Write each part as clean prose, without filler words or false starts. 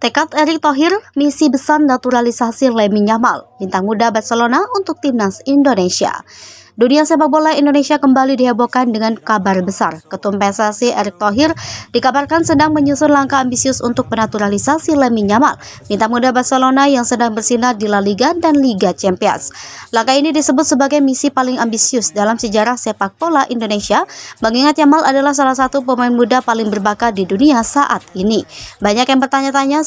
Tekad Erick Thohir, misi besar naturalisasi Lamine Yamal, bintang muda Barcelona untuk timnas Indonesia. Dunia sepak bola Indonesia kembali dihebohkan dengan kabar besar. Ketum PSSI Erick Thohir dikabarkan sedang menyusun langkah ambisius untuk penaturalisasi Lamine Yamal, bintang muda Barcelona yang sedang bersinar di La Liga dan Liga Champions. Langkah ini disebut sebagai misi paling ambisius dalam sejarah sepak bola Indonesia, mengingat Yamal adalah salah satu pemain muda paling berbakat di dunia saat ini. Banyak yang bertanya-tanya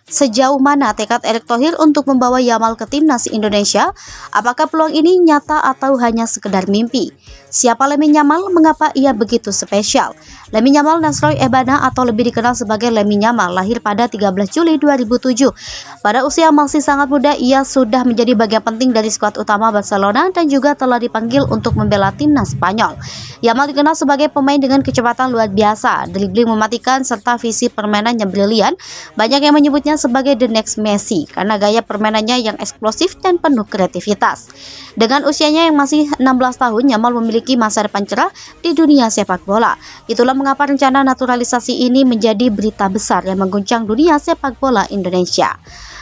sejauh mana tekad Erick Thohir untuk membawa Yamal ke timnas Indonesia? Apakah peluang ini nyata atau hanya sekedar mimpi? Siapa Lamine Yamal? Mengapa ia begitu spesial? Lamine Yamal Nasroy Ebana atau lebih dikenal sebagai Lamine Yamal lahir pada 13 Juli 2007. Pada usia masih sangat muda, ia sudah menjadi bagian penting dari skuad utama Barcelona dan juga telah dipanggil untuk membela timnas Spanyol. Yamal dikenal sebagai pemain dengan kecepatan luar biasa, dribbling mematikan serta visi permainan yang brilian. Banyak yang menyebutnya sebagai the next Messi karena gaya permainannya yang eksplosif dan penuh kreativitas. Dengan usianya yang masih 16 tahun, Yamal memiliki masa depan cerah di dunia sepak bola. Itulah mengapa rencana naturalisasi ini menjadi berita besar yang mengguncang dunia sepak bola Indonesia.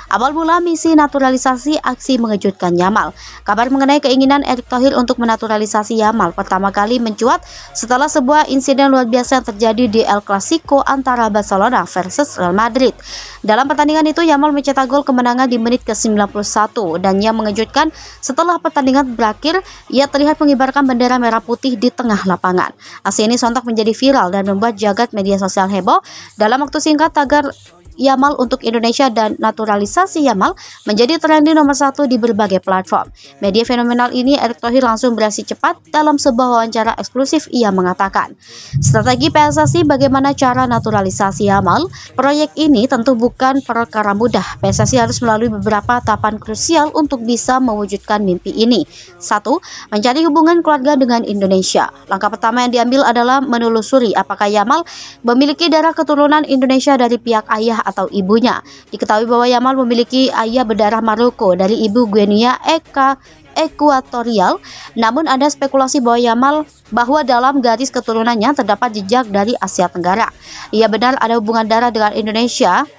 Awal mula misi naturalisasi aksi mengejutkan Yamal. Kabar mengenai keinginan Erick Thohir untuk menaturalisasi Yamal pertama kali mencuat setelah sebuah insiden luar biasa yang terjadi di El Clasico antara Barcelona versus Real Madrid. Dalam pertandingan itu, Yamal mencetak gol kemenangan di menit ke-91 dan yang mengejutkan, setelah pertandingan berakhir, ia terlihat mengibarkan bendera merah putih di tengah lapangan. Aksi ini sontak menjadi viral dan membuat jagat media sosial heboh. Dalam waktu singkat, tagar Yamal untuk Indonesia dan naturalisasi Yamal menjadi trending nomor 1 di berbagai platform. Media fenomenal ini Erick Thohir langsung bereaksi cepat. Dalam sebuah wawancara eksklusif ia mengatakan, strategi PSSI bagaimana cara naturalisasi Yamal. Proyek ini tentu bukan perkara mudah. PSSI harus melalui beberapa tahapan krusial untuk bisa mewujudkan mimpi ini. 1. Mencari hubungan keluarga dengan Indonesia. Langkah pertama yang diambil adalah menelusuri apakah Yamal memiliki darah keturunan Indonesia dari pihak ayah atau ibunya. Diketahui bahwa Yamal memiliki ayah berdarah Maroko dari ibu Guinea Ekuatorial. Namun ada spekulasi bahwa dalam garis keturunannya terdapat jejak dari Asia Tenggara. Ia benar ada hubungan darah dengan Indonesia.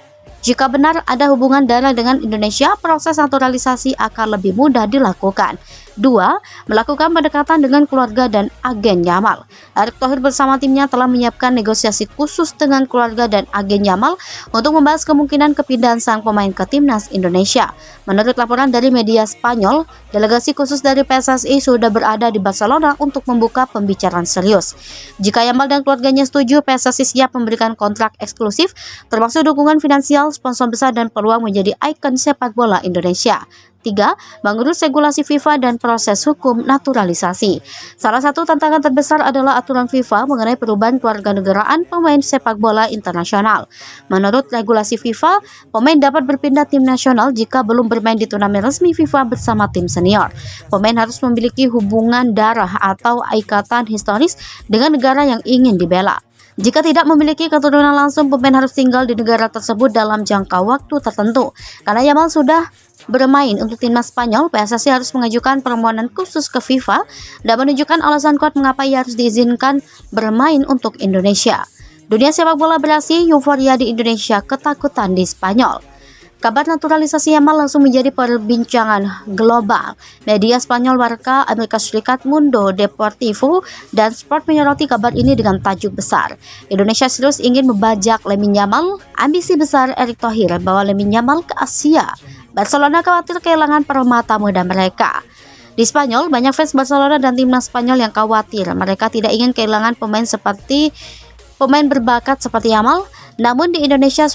Jika benar ada hubungan darah dengan Indonesia, proses naturalisasi akan lebih mudah dilakukan. 2. Melakukan pendekatan dengan keluarga dan agen Yamal. Erick Thohir bersama timnya telah menyiapkan negosiasi khusus dengan keluarga dan agen Yamal untuk membahas kemungkinan kepindahan sang pemain ke timnas Indonesia. Menurut laporan dari media Spanyol, delegasi khusus dari PSSI sudah berada di Barcelona untuk membuka pembicaraan serius. Jika Yamal dan keluarganya setuju, PSSI siap memberikan kontrak eksklusif, termasuk dukungan finansial, sponsor besar, dan peluang menjadi ikon sepak bola Indonesia. 3. Mengurus regulasi FIFA dan proses hukum naturalisasi. Salah satu tantangan terbesar adalah aturan FIFA mengenai perubahan kewarganegaraan pemain sepak bola internasional. Menurut regulasi FIFA, pemain dapat berpindah tim nasional jika belum bermain di turnamen resmi FIFA bersama tim senior. Pemain harus memiliki hubungan darah atau ikatan historis dengan negara yang ingin dibela. Jika tidak memiliki keturunan langsung, pemain harus tinggal di negara tersebut dalam jangka waktu tertentu. Karena Yamal sudah bermain untuk timnas Spanyol, PSSI harus mengajukan permohonan khusus ke FIFA dan menunjukkan alasan kuat mengapa ia harus diizinkan bermain untuk Indonesia. Dunia sepak bola beraksi, euforia di Indonesia, ketakutan di Spanyol. Kabar naturalisasi Yamal langsung menjadi perbincangan global. Media Spanyol, Marca, Amerika Serikat, Mundo Deportivo, dan Sport menyoroti kabar ini dengan tajuk besar. Indonesia serius ingin membajak Lamine Yamal. Ambisi besar Erick Thohir bawa Lamine Yamal ke Asia. Barcelona khawatir kehilangan permata muda mereka. Di Spanyol, banyak fans Barcelona dan timnas Spanyol yang khawatir. Mereka tidak ingin kehilangan pemain berbakat seperti Yamal. Namun di Indonesia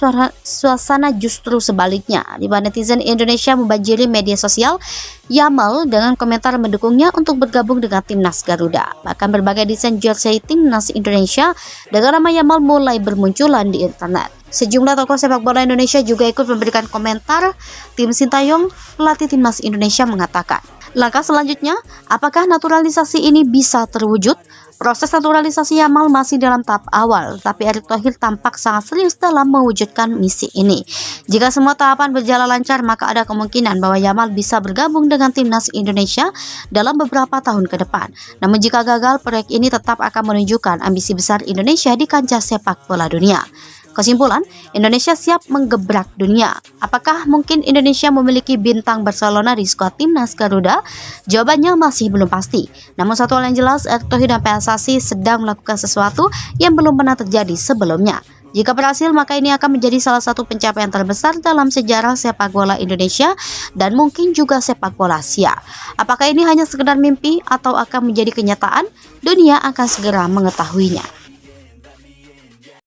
suasana justru sebaliknya. Di mana netizen Indonesia membanjiri media sosial Yamal dengan komentar mendukungnya untuk bergabung dengan timnas Garuda. Bahkan berbagai desain jersey timnas Indonesia dengan nama Yamal mulai bermunculan di internet. Sejumlah tokoh sepak bola Indonesia juga ikut memberikan komentar. Tim Sintayong, pelatih timnas Indonesia, mengatakan, langkah selanjutnya, apakah naturalisasi ini bisa terwujud? Proses naturalisasi Yamal masih dalam tahap awal, tapi Erick Thohir tampak sangat serius dalam mewujudkan misi ini. Jika semua tahapan berjalan lancar, maka ada kemungkinan bahwa Yamal bisa bergabung dengan timnas Indonesia dalam beberapa tahun ke depan. Namun jika gagal, proyek ini tetap akan menunjukkan ambisi besar Indonesia di kancah sepak bola dunia. Kesimpulan, Indonesia siap menggebrak dunia. Apakah mungkin Indonesia memiliki bintang Barcelona di skuad timnas Garuda? Jawabannya masih belum pasti. Namun satu hal yang jelas, Erick Thohir dan PSSI sedang melakukan sesuatu yang belum pernah terjadi sebelumnya. Jika berhasil, maka ini akan menjadi salah satu pencapaian terbesar dalam sejarah sepak bola Indonesia dan mungkin juga sepak bola Asia. Apakah ini hanya sekedar mimpi atau akan menjadi kenyataan? Dunia akan segera mengetahuinya.